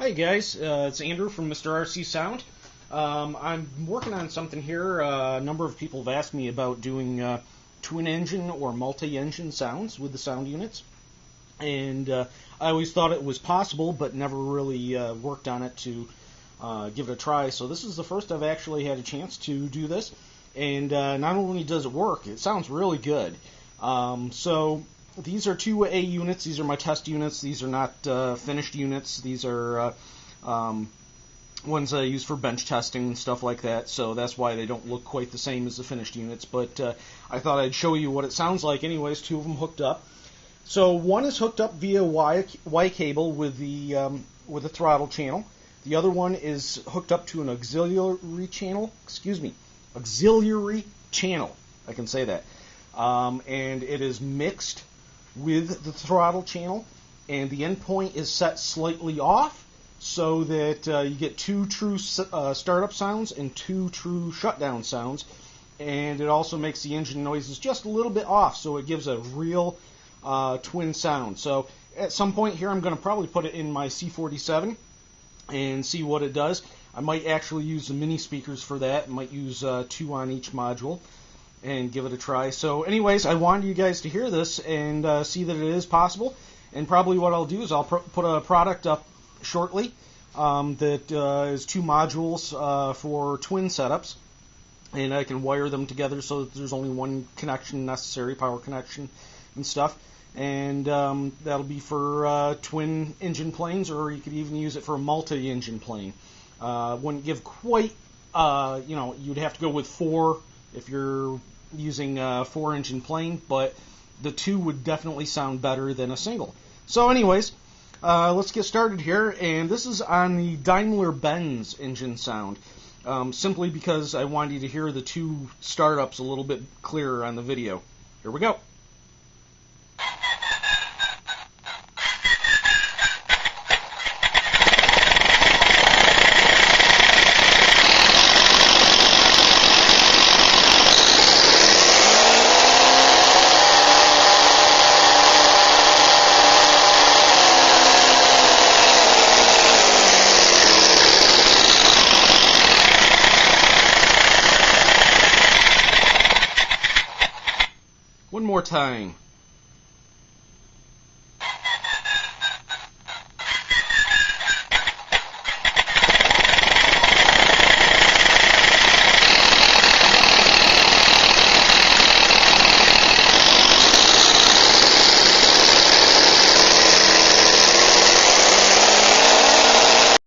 Hi guys, it's Andrew from MrRCSound. I'm working on something here. A number of people have asked me about doing twin engine or multi-engine sounds with the sound units, and I always thought it was possible but never really worked on it to give it a try. So this is the first I've actually had a chance to do this, and not only does it work, it sounds really good. So these are 2A units. These are my test units. These are not finished units. These are ones I use for bench testing and stuff like that, so that's why they don't look quite the same as the finished units, but I thought I'd show you what it sounds like anyways. Two of them hooked up. So one is hooked up via Y cable with the throttle channel. The other one is hooked up to an auxiliary channel. Auxiliary channel. I can say that. And it is mixed with the throttle channel, and the endpoint is set slightly off so that you get two true startup sounds and two true shutdown sounds, and it also makes the engine noises just a little bit off, so it gives a real twin sound. So at some point here I'm going to probably put it in my C47 and see what it does. I might actually use the mini speakers for that. I might use two on each module and give it a try. So anyways, I wanted you guys to hear this and see that it is possible, and probably what I'll do is I'll put a product up shortly that is two modules for twin setups, and I can wire them together so that there's only one connection necessary, power connection and stuff, and that'll be for twin engine planes, or you could even use it for a multi-engine plane. Wouldn't give quite, you'd have to go with four if you're using a 4-engine plane, but the two would definitely sound better than a single. So anyways, let's get started here, and this is on the Daimler-Benz engine sound, simply because I wanted you to hear the two startups a little bit clearer on the video. Here we go. One more time.